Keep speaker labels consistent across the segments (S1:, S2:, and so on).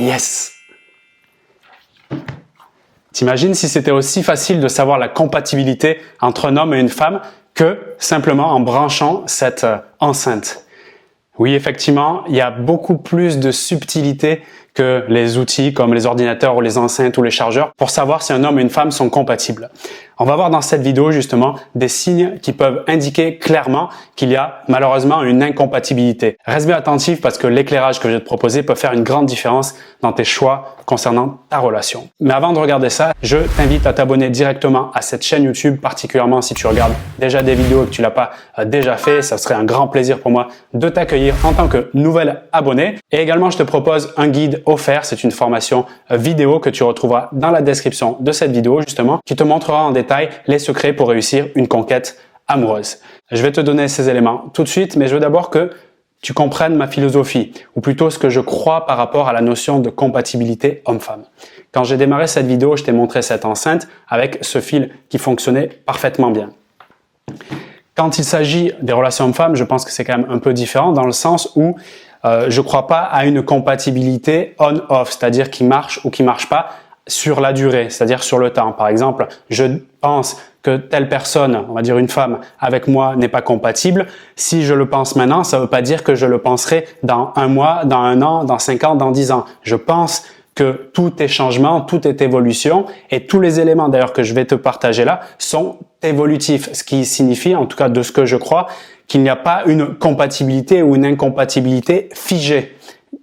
S1: Yes! T'imagines si c'était aussi facile de savoir la compatibilité entre un homme et une femme que simplement en branchant cette enceinte? Oui, effectivement, il y a beaucoup plus de subtilité que les outils comme les ordinateurs ou les enceintes ou les chargeurs pour savoir si un homme et une femme sont compatibles. On va voir dans cette vidéo justement des signes qui peuvent indiquer clairement qu'il y a malheureusement une incompatibilité. Reste bien attentif parce que l'éclairage que je vais te proposer peut faire une grande différence dans tes choix concernant ta relation. Mais avant de regarder ça, je t'invite à t'abonner directement à cette chaîne YouTube, particulièrement si tu regardes déjà des vidéos et que tu l'as pas déjà fait. Ça serait un grand plaisir pour moi de t'accueillir en tant que nouvel abonné. Et également, je te propose un guide offert. C'est une formation vidéo que tu retrouveras dans la description de cette vidéo justement, qui te montrera en détail les secrets pour réussir une conquête amoureuse. Je vais te donner ces éléments tout de suite, mais je veux d'abord que tu comprennes ma philosophie, ou plutôt ce que je crois par rapport à la notion de compatibilité homme-femme. Quand j'ai démarré cette vidéo, je t'ai montré cette enceinte avec ce fil qui fonctionnait parfaitement bien. Quand il s'agit des relations hommes-femmes, je pense que c'est quand même un peu différent dans le sens où je ne crois pas à une compatibilité on-off, c'est-à-dire qui marche ou qui marche pas sur la durée, c'est-à-dire sur le temps. Par exemple, je pense que telle personne, on va dire une femme, avec moi n'est pas compatible. Si je le pense maintenant, ça ne veut pas dire que je le penserai dans un mois, dans un an, dans 5 ans, dans 10 ans. Je pense que tout est changement, tout est évolution et tous les éléments d'ailleurs que je vais te partager là sont évolutifs, ce qui signifie, en tout cas de ce que je crois, qu'il n'y a pas une compatibilité ou une incompatibilité figée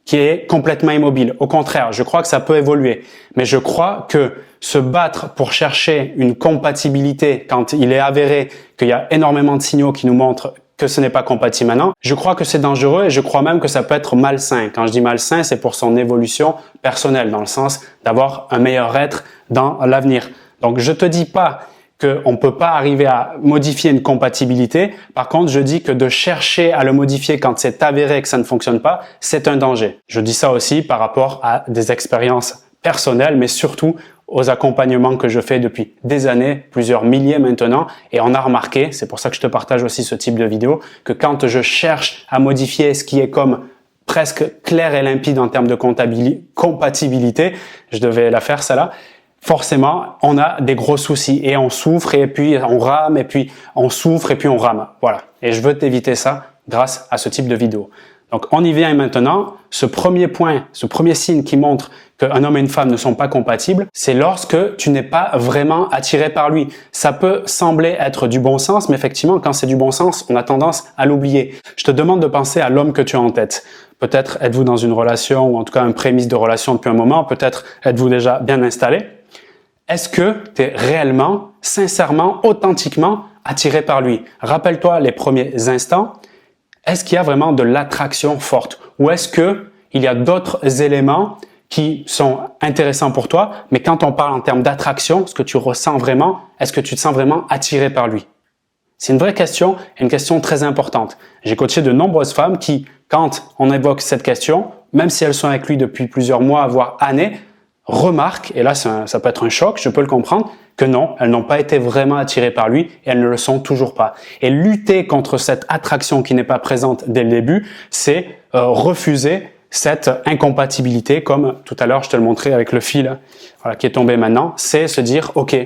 S1: qui est complètement immobile. Au contraire, je crois que ça peut évoluer. Mais je crois que se battre pour chercher une compatibilité quand il est avéré qu'il y a énormément de signaux qui nous montrent que ce n'est pas compatible maintenant, je crois que c'est dangereux et je crois même que ça peut être malsain. Quand je dis malsain, c'est pour son évolution personnelle, dans le sens d'avoir un meilleur être dans l'avenir. Donc je te dis pas qu'on ne peut pas arriver à modifier une compatibilité. Par contre, je dis que de chercher à le modifier quand c'est avéré que ça ne fonctionne pas, c'est un danger. Je dis ça aussi par rapport à des expériences personnelles, mais surtout aux accompagnements que je fais depuis des années, plusieurs milliers maintenant, et on a remarqué, c'est pour ça que je te partage aussi ce type de vidéo, que quand je cherche à modifier ce qui est comme presque clair et limpide en termes de compatibilité, je devais la faire celle-là, forcément, on a des gros soucis et on souffre et puis on rame et puis on souffre et puis on rame. Voilà. Et je veux t'éviter ça grâce à ce type de vidéo. Donc, on y vient maintenant. Ce premier point, ce premier signe qui montre qu'un homme et une femme ne sont pas compatibles, c'est lorsque tu n'es pas vraiment attiré par lui. Ça peut sembler être du bon sens, mais effectivement, quand c'est du bon sens, on a tendance à l'oublier. Je te demande de penser à l'homme que tu as en tête. Peut-être êtes-vous dans une relation ou en tout cas une prémisse de relation depuis un moment. Peut-être êtes-vous déjà bien installé. Est-ce que tu es réellement, sincèrement, authentiquement attiré par lui? Rappelle-toi les premiers instants. Est-ce qu'il y a vraiment de l'attraction forte? Ou est-ce qu'il y a d'autres éléments qui sont intéressants pour toi, mais quand on parle en termes d'attraction, ce que tu ressens vraiment, est-ce que tu te sens vraiment attiré par lui? C'est une vraie question et une question très importante. J'ai coaché de nombreuses femmes qui, quand on évoque cette question, même si elles sont avec lui depuis plusieurs mois, voire années, remarquent, et là ça peut être un choc, je peux le comprendre, que non, elles n'ont pas été vraiment attirées par lui et elles ne le sont toujours pas. Et lutter contre cette attraction qui n'est pas présente dès le début, c'est refuser cette incompatibilité, comme tout à l'heure je te le montrais avec le fil voilà, qui est tombé maintenant, c'est se dire « Ok,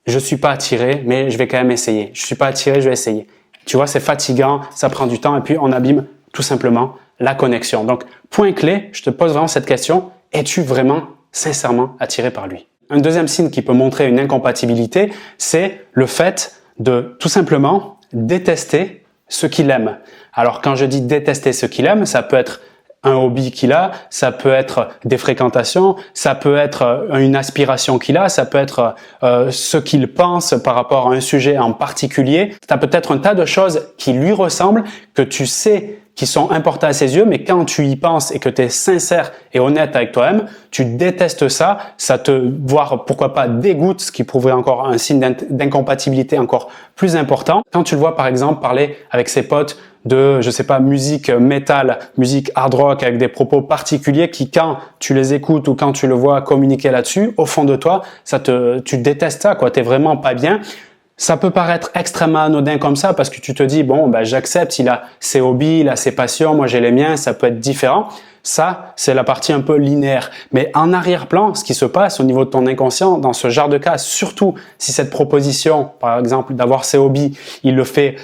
S1: je suis pas attiré, mais je vais quand même essayer. Je suis pas attiré, je vais essayer. » Tu vois, c'est fatigant, ça prend du temps et puis on abîme tout simplement la connexion. Donc, point clé, je te pose vraiment cette question, es-tu vraiment sincèrement attiré par lui? Un deuxième signe qui peut montrer une incompatibilité, c'est le fait de tout simplement détester ce qu'il aime. Alors quand je dis détester ce qu'il aime, ça peut être un hobby qu'il a, ça peut être des fréquentations, ça peut être une aspiration qu'il a, ça peut être ce qu'il pense par rapport à un sujet en particulier. Ça peut être un tas de choses qui lui ressemblent, que tu sais qui sont importantes à ses yeux, mais quand tu y penses et que tu es sincère et honnête avec toi-même, tu détestes ça, ça te, voire pourquoi pas, dégoûte, ce qui prouverait encore un signe d'incompatibilité encore plus important. Quand tu le vois par exemple parler avec ses potes de, je sais pas, musique metal, musique hard rock avec des propos particuliers qui, quand tu les écoutes ou quand tu le vois communiquer là-dessus, au fond de toi, tu détestes ça, quoi. T'es vraiment pas bien. Ça peut paraître extrêmement anodin comme ça parce que tu te dis, bon, ben, j'accepte, il a ses hobbies, il a ses passions, moi j'ai les miens, ça peut être différent. Ça, c'est la partie un peu linéaire. Mais en arrière-plan, ce qui se passe au niveau de ton inconscient, dans ce genre de cas, surtout si cette proposition, par exemple, d'avoir ses hobbies, il le fait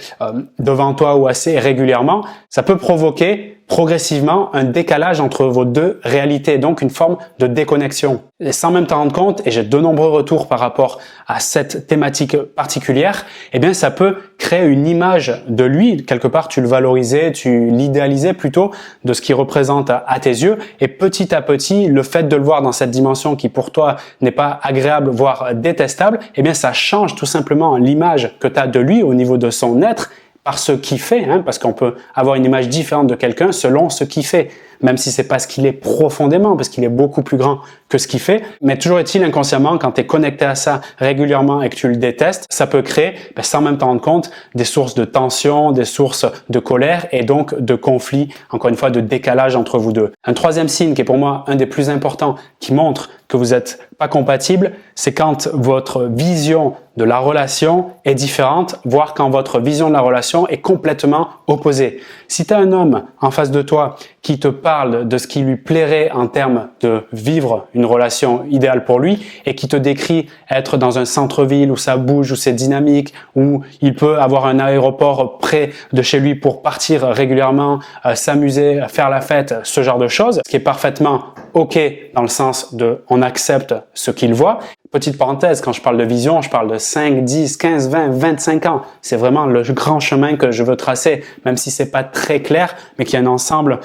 S1: devant toi ou assez régulièrement, ça peut provoquer progressivement un décalage entre vos deux réalités, donc une forme de déconnexion. Et sans même t'en rendre compte, et j'ai de nombreux retours par rapport à cette thématique particulière, eh bien ça peut créer une image de lui, quelque part tu le valorisais, tu l'idéalisais plutôt de ce qu'il représente à tes yeux, et petit à petit, le fait de le voir dans cette dimension qui pour toi n'est pas agréable, voire détestable, eh bien ça change tout simplement l'image que tu as de lui au niveau de son être, par ce qu'il fait, parce qu'on peut avoir une image différente de quelqu'un selon ce qu'il fait, même si c'est pas ce qu'il est profondément, parce qu'il est beaucoup plus grand que ce qu'il fait. Mais toujours est-il, inconsciemment, quand tu es connecté à ça régulièrement et que tu le détestes, ça peut créer, sans même t'en rendre compte, des sources de tension, des sources de colère et donc de conflit, encore une fois, de décalage entre vous deux. Un troisième signe qui est pour moi un des plus importants, qui montre que vous n'êtes pas compatible, c'est quand votre vision de la relation est différente, voire quand votre vision de la relation est complètement opposée. Si tu as un homme en face de toi qui te parle de ce qui lui plairait en termes de vivre une relation idéale pour lui et qui te décrit être dans un centre-ville où ça bouge, où c'est dynamique, où il peut avoir un aéroport près de chez lui pour partir régulièrement, s'amuser, faire la fête, ce genre de choses, ce qui est parfaitement OK dans le sens de on accepte ce qu'il voit. Petite parenthèse, quand je parle de vision, je parle de 5, 10, 15, 20, 25 ans. C'est vraiment le grand chemin que je veux tracer, même si c'est pas très clair, mais qu'il y a un ensemble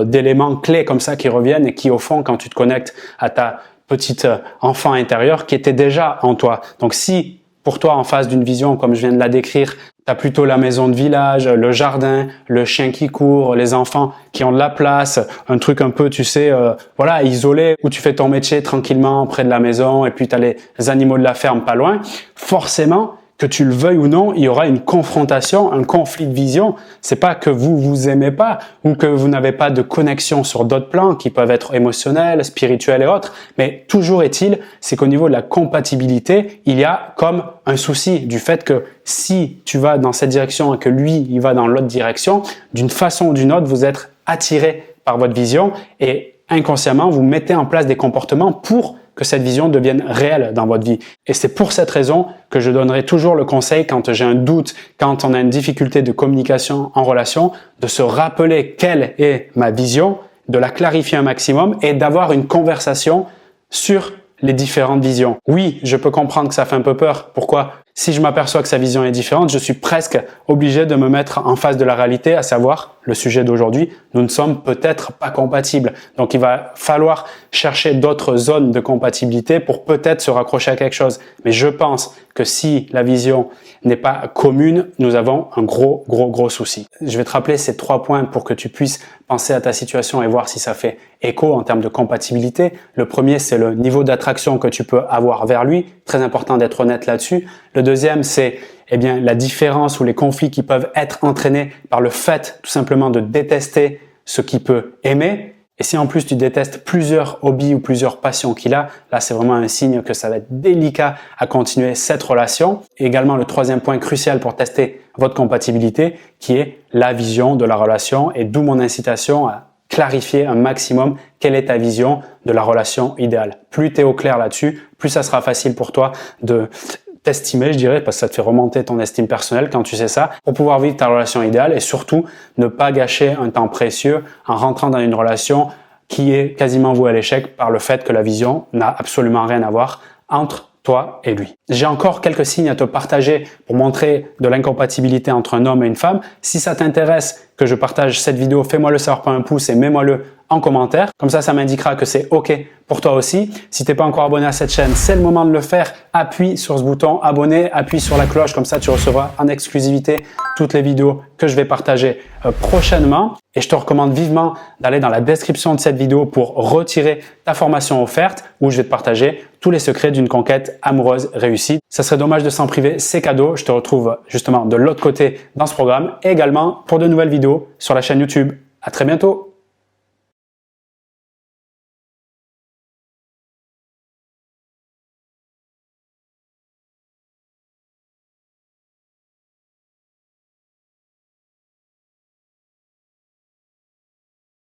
S1: d'éléments clés comme ça qui reviennent et qui, au fond, quand tu te connectes à ta petite enfant intérieur, qui était déjà en toi. Donc si pour toi, en face d'une vision, comme je viens de la décrire, tu as plutôt la maison de village, le jardin, le chien qui court, les enfants qui ont de la place, un truc un peu, tu sais, voilà, isolé, où tu fais ton métier tranquillement près de la maison et puis tu as les animaux de la ferme pas loin, forcément, que tu le veuilles ou non, il y aura une confrontation, un conflit de vision. C'est pas que vous vous aimez pas ou que vous n'avez pas de connexion sur d'autres plans qui peuvent être émotionnels, spirituels et autres, mais toujours est-il, c'est qu'au niveau de la compatibilité, il y a comme un souci du fait que si tu vas dans cette direction et que lui, il va dans l'autre direction, d'une façon ou d'une autre, vous êtes attiré par votre vision et inconsciemment, vous mettez en place des comportements pour que cette vision devienne réelle dans votre vie. Et c'est pour cette raison que je donnerai toujours le conseil quand j'ai un doute, quand on a une difficulté de communication en relation, de se rappeler quelle est ma vision, de la clarifier un maximum et d'avoir une conversation sur les différentes visions. Oui, je peux comprendre que ça fait un peu peur. Pourquoi? Si je m'aperçois que sa vision est différente, je suis presque obligé de me mettre en face de la réalité, à savoir le sujet d'aujourd'hui, nous ne sommes peut-être pas compatibles. Donc il va falloir chercher d'autres zones de compatibilité pour peut-être se raccrocher à quelque chose. Mais je pense que si la vision n'est pas commune, nous avons un gros souci. Je vais te rappeler ces 3 points pour que tu puisses penser à ta situation et voir si ça fait écho en termes de compatibilité. Le premier, c'est le niveau d'attraction que tu peux avoir vers lui. Très important d'être honnête là-dessus. Le deuxième, c'est la différence ou les conflits qui peuvent être entraînés par le fait tout simplement de détester ce qu'il peut aimer. Et si en plus tu détestes plusieurs hobbies ou plusieurs passions qu'il a, là c'est vraiment un signe que ça va être délicat à continuer cette relation. Et également le troisième point crucial pour tester votre compatibilité qui est la vision de la relation et d'où mon incitation à clarifier un maximum quelle est ta vision de la relation idéale. Plus tu es au clair là-dessus, plus ça sera facile pour toi de t'estimer, je dirais, parce que ça te fait remonter ton estime personnelle quand tu sais ça, pour pouvoir vivre ta relation idéale et surtout ne pas gâcher un temps précieux en rentrant dans une relation qui est quasiment vouée à l'échec par le fait que la vision n'a absolument rien à voir entre toi et lui. J'ai encore quelques signes à te partager pour montrer de l'incompatibilité entre un homme et une femme. Si ça t'intéresse que je partage cette vidéo, fais-moi le savoir par un pouce et mets-moi-le en commentaire. Comme ça m'indiquera que c'est OK pour toi aussi. Si t'es pas encore abonné à cette chaîne, c'est le moment de le faire. Appuie sur ce bouton abonner, appuie sur la cloche, comme ça tu recevras en exclusivité toutes les vidéos que je vais partager prochainement. Et je te recommande vivement d'aller dans la description de cette vidéo pour retirer ta formation offerte où je vais te partager tous les secrets d'une conquête amoureuse réussie. Ça serait dommage de s'en priver, c'est cadeau. Je te retrouve justement de l'autre côté dans ce programme et également pour de nouvelles vidéos sur la chaîne YouTube. À très bientôt.